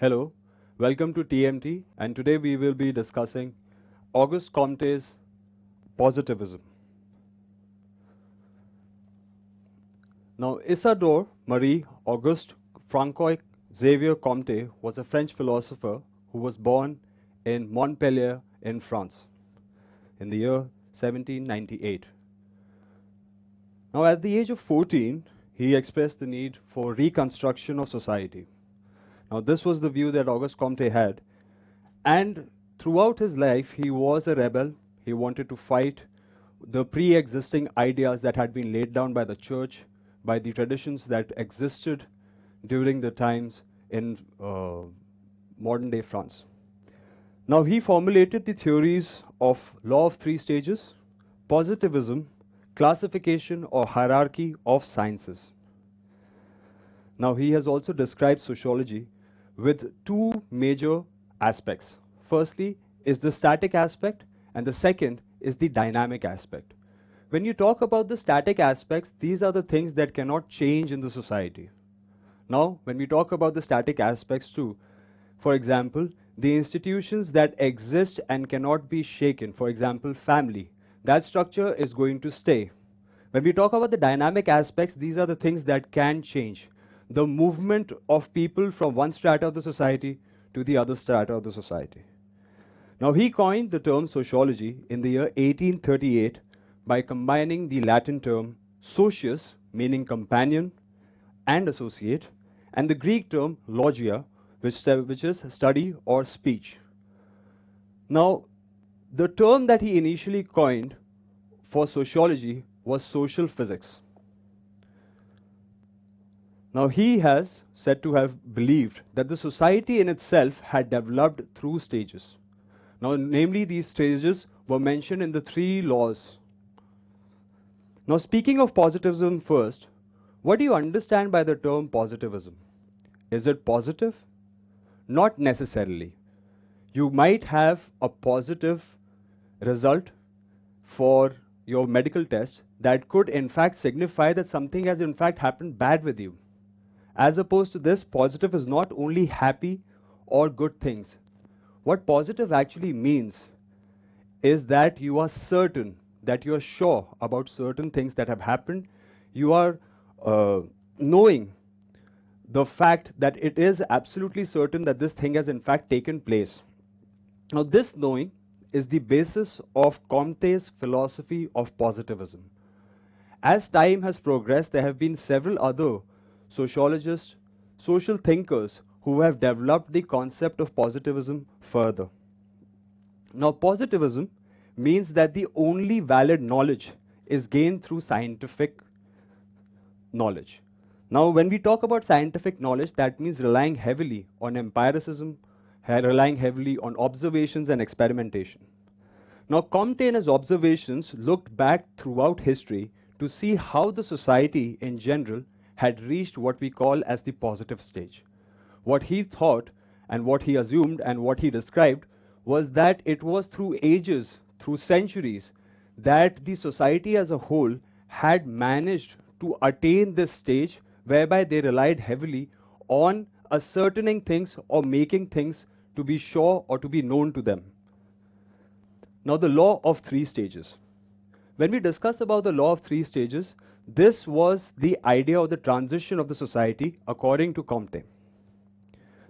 Hello, welcome to TMT, and today we will be discussing Auguste Comte's Positivism. Now, Isidore Marie Auguste Francois Xavier Comte was a French philosopher who was born in Montpellier in France in the year 1798. Now, at the age of 14, he expressed the need for reconstruction of society. Now, this was the view that Auguste Comte had, and throughout his life, he was a rebel. He wanted to fight the pre-existing ideas that had been laid down by the church, by the traditions that existed during the times in modern-day France. Now, he formulated the theories of law of three stages, positivism, classification or hierarchy of sciences. Now, he has also described sociology with two major aspects. Firstly is the static aspect, and the second is the dynamic aspect. When you talk about the static aspects, these are the things that cannot change in the society. Now, when we talk about the static aspects too, for example, the institutions that exist and cannot be shaken, for example, family, that structure is going to stay. When we talk about the dynamic aspects, these are the things that can change. The movement of people from one strata of the society to the other strata of the society. Now, he coined the term sociology in the year 1838 by combining the Latin term socius, meaning companion and associate, and the Greek term logia, which is study or speech. Now, the term that he initially coined for sociology was social physics. Now, he has said to have believed that the society in itself had developed through stages. Now, namely, these stages were mentioned in the three laws. Now, speaking of positivism first, what do you understand by the term positivism? Is it positive? Not necessarily. You might have a positive result for your medical test that could in fact signify that something has in fact happened bad with you. As opposed to this, positive is not only happy or good things. What positive actually means is that you are certain, that you are sure about certain things that have happened. You are knowing the fact that it is absolutely certain that this thing has in fact taken place. Now, this knowing is the basis of Comte's philosophy of positivism. As time has progressed, there have been several other sociologists, social thinkers who have developed the concept of positivism further. Now, positivism means that the only valid knowledge is gained through scientific knowledge. Now, when we talk about scientific knowledge, that means relying heavily on empiricism, relying heavily on observations and experimentation. Now, Comte in his observations looked back throughout history to see how the society in general had reached what we call as the positive stage. What he thought and what he assumed and what he described was that it was through ages, through centuries, that the society as a whole had managed to attain this stage whereby they relied heavily on ascertaining things or making things to be sure or to be known to them. Now, the law of three stages. When we discuss about the law of three stages, this was the idea of the transition of the society according to Comte.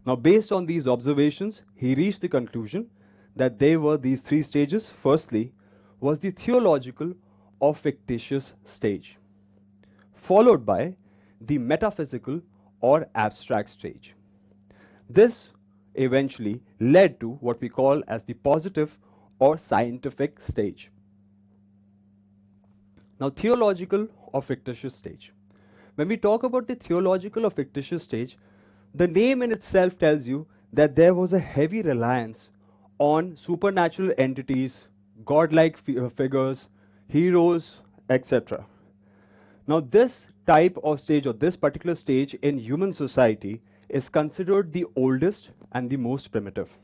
Now, based on these observations, he reached the conclusion that there were these three stages. Firstly, was the theological or fictitious stage, followed by the metaphysical or abstract stage. This eventually led to what we call as the positive or scientific stage. Now, theological or fictitious stage. When we talk about the theological or fictitious stage, the name in itself tells you that there was a heavy reliance on supernatural entities, godlike figures, heroes, etc. Now, this type of stage or this particular stage in human society is considered the oldest and the most primitive.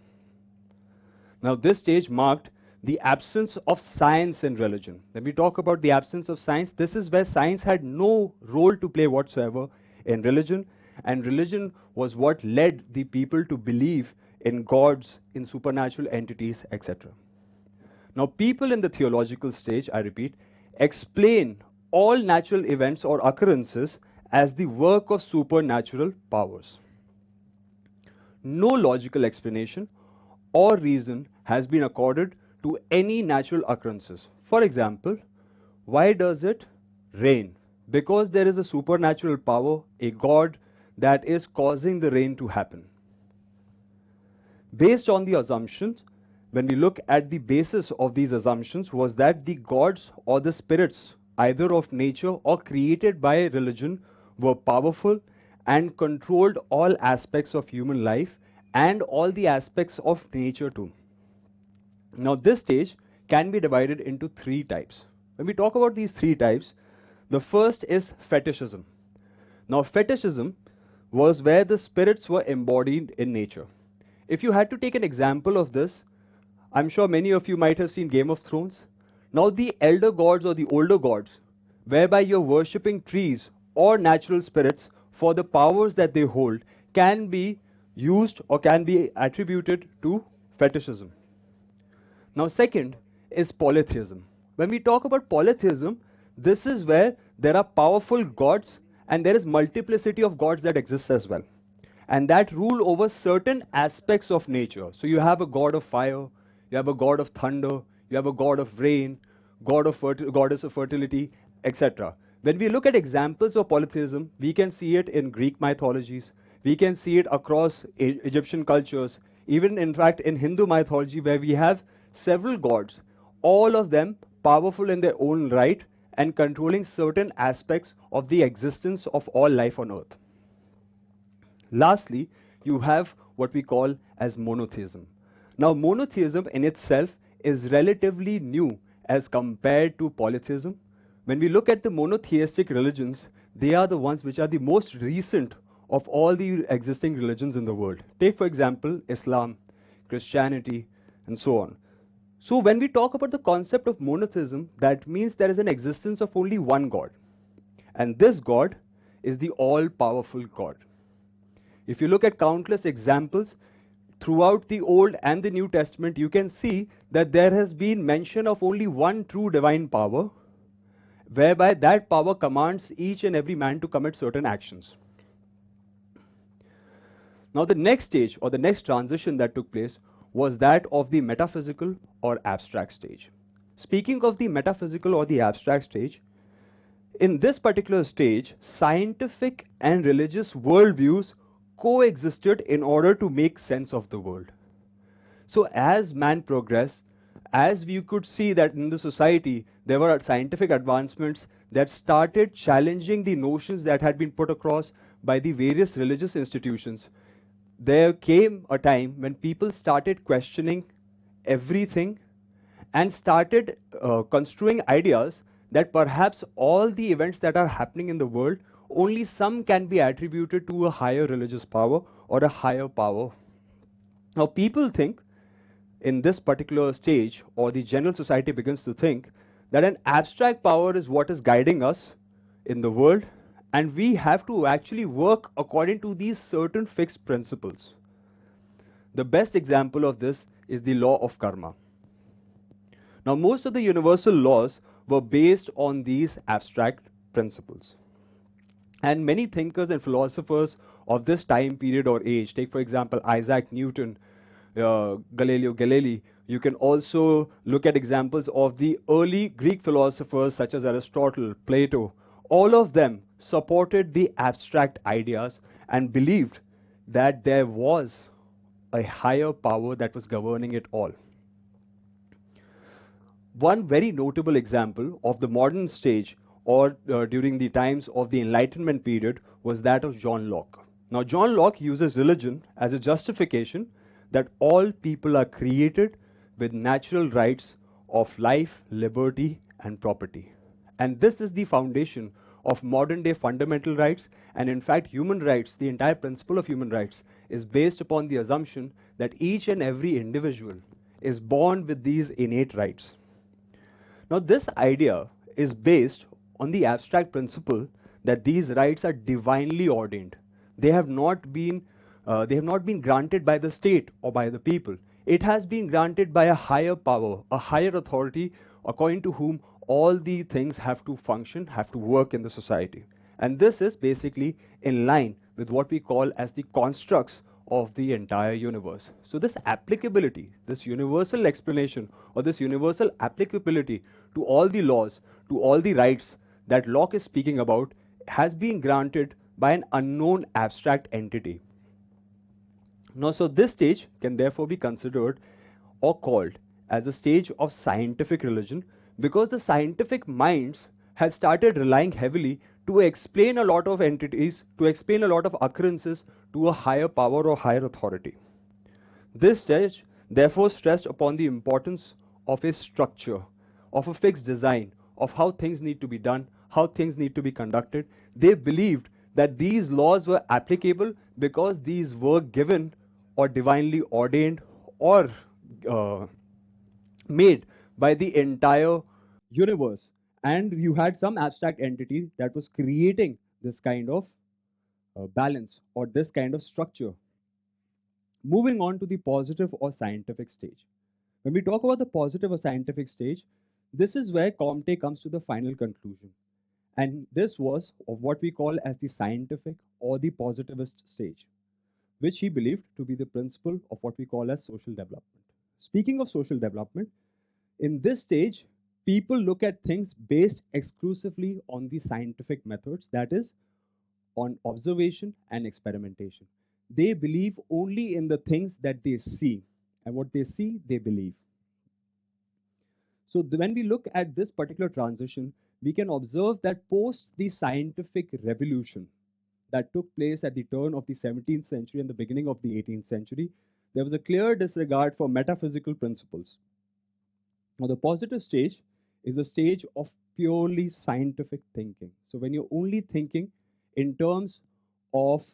Now, this stage marked the absence of science in religion. When we talk about the absence of science, this is where science had no role to play whatsoever in religion, and religion was what led the people to believe in gods, in supernatural entities, etc. Now, people in the theological stage, I repeat, explain all natural events or occurrences as the work of supernatural powers. No logical explanation or reason has been accorded to any natural occurrences. For example, why does it rain? Because there is a supernatural power, a god, that is causing the rain to happen. Based on the assumptions, when we look at the basis of these assumptions, was that the gods or the spirits, either of nature or created by religion, were powerful and controlled all aspects of human life and all the aspects of nature too. Now, this stage can be divided into three types. When we talk about these three types, the first is fetishism. Now, fetishism was where the spirits were embodied in nature. If you had to take an example of this, I'm sure many of you might have seen Game of Thrones. Now, the elder gods or the older gods, whereby you're worshipping trees or natural spirits for the powers that they hold, can be used or can be attributed to fetishism. Now, second is polytheism. When we talk about polytheism, this is where there are powerful gods and there is multiplicity of gods that exists as well, and that rule over certain aspects of nature. So you have a god of fire, you have a god of thunder, you have a god of rain, goddess of fertility, etc. When we look at examples of polytheism, we can see it in Greek mythologies, we can see it across Egyptian cultures, even in fact in Hindu mythology, where we have several gods, all of them powerful in their own right and controlling certain aspects of the existence of all life on earth. Lastly, you have what we call as monotheism. Now, monotheism in itself is relatively new as compared to polytheism. When we look at the monotheistic religions, they are the ones which are the most recent of all the existing religions in the world. Take, for example, Islam, Christianity, and so on. So when we talk about the concept of monotheism, that means there is an existence of only one God. And this God is the all-powerful God. If you look at countless examples throughout the Old and the New Testament, you can see that there has been mention of only one true divine power, whereby that power commands each and every man to commit certain actions. Now, the next stage or the next transition that took place was that of the metaphysical or abstract stage. Speaking of the metaphysical or the abstract stage, in this particular stage, scientific and religious worldviews coexisted in order to make sense of the world. So as man progressed, as we could see that in the society, there were scientific advancements that started challenging the notions that had been put across by the various religious institutions. There came a time when people started questioning everything and started construing ideas that perhaps all the events that are happening in the world, only some can be attributed to a higher religious power or a higher power. Now, people think in this particular stage, or the general society begins to think, that an abstract power is what is guiding us in the world, and we have to actually work according to these certain fixed principles. The best example of this is the law of karma. Now, most of the universal laws were based on these abstract principles. And many thinkers and philosophers of this time period or age, take for example Isaac Newton, Galileo Galilei, you can also look at examples of the early Greek philosophers such as Aristotle, Plato. All of them supported the abstract ideas and believed that there was a higher power that was governing it all. One very notable example of the modern stage or during the times of the Enlightenment period was that of John Locke. Now, John Locke uses religion as a justification that all people are created with natural rights of life, liberty, and property. And this is the foundation of modern day fundamental rights, and in fact human rights, the entire principle of human rights is based upon the assumption that each and every individual is born with these innate rights. Now, this idea is based on the abstract principle that these rights are divinely ordained. They have not been granted by the state or by the people. It has been granted by a higher power, a higher authority, according to whom all the things have to function, have to work in the society. And this is basically in line with what we call as the constructs of the entire universe. So this applicability, this universal explanation, or this universal applicability to all the laws, to all the rights that Locke is speaking about, has been granted by an unknown abstract entity. Now, so this stage can therefore be considered or called as a stage of scientific religion, because the scientific minds had started relying heavily to explain a lot of entities, to explain a lot of occurrences to a higher power or higher authority. This stage therefore stressed upon the importance of a structure, of a fixed design, of how things need to be done, how things need to be conducted. They believed that these laws were applicable because these were given or divinely ordained or uh, made by the entire universe. And you had some abstract entity that was creating this kind of balance or this kind of structure. Moving on to the positive or scientific stage. When we talk about the positive or scientific stage, this is where Comte comes to the final conclusion. And this was of what we call as the scientific or the positivist stage, which he believed to be the principle of what we call as social development. Speaking of social development, in this stage, people look at things based exclusively on the scientific methods, that is, on observation and experimentation. They believe only in the things that they see, and what they see, they believe. So when we look at this particular transition, we can observe that post the scientific revolution that took place at the turn of the 17th century and the beginning of the 18th century, there was a clear disregard for metaphysical principles. Now, the positive stage is a stage of purely scientific thinking. So when you're only thinking in terms of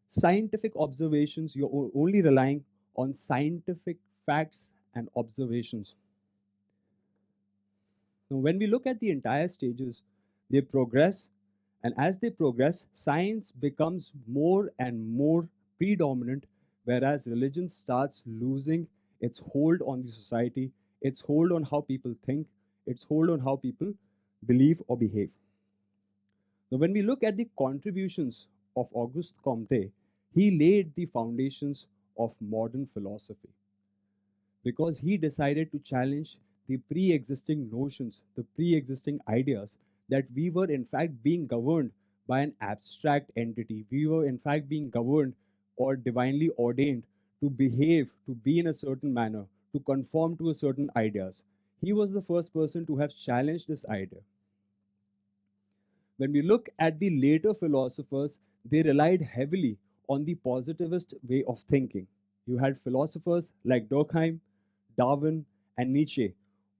scientific observations, you're only relying on scientific facts and observations. Now, when we look at the entire stages, they progress, and as they progress, science becomes more and more predominant, whereas religion starts losing its hold on the society, its hold on how people think, its hold on how people believe or behave. Now, when we look at the contributions of Auguste Comte, he laid the foundations of modern philosophy because he decided to challenge the pre existing notions, the pre existing ideas that we were in fact being governed by an abstract entity. We were in fact being governed or divinely ordained to behave, to be in a certain manner, to conform to a certain ideas. He was the first person to have challenged this idea. When we look at the later philosophers, they relied heavily on the positivist way of thinking. You had philosophers like Durkheim, Darwin, and Nietzsche,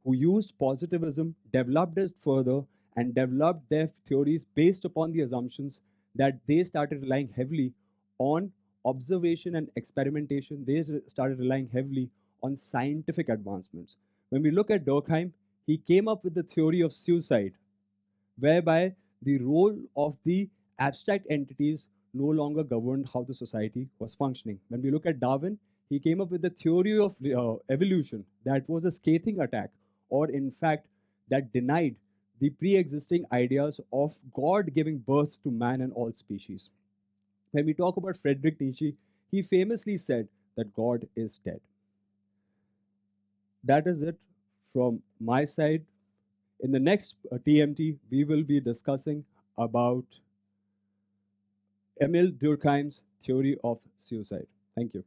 who used positivism, developed it further, and developed their theories based upon the assumptions that they started relying heavily on observation and experimentation. They started relying heavily on scientific advancements. When we look at Durkheim, he came up with the theory of suicide, whereby the role of the abstract entities no longer governed how the society was functioning. When we look at Darwin, he came up with the theory of evolution that was a scathing attack, or in fact, that denied the pre existing ideas of God giving birth to man and all species. When we talk about Friedrich Nietzsche, he famously said that God is dead. That is it from my side. In the next TMT, we will be discussing about Emil Durkheim's theory of suicide. Thank you.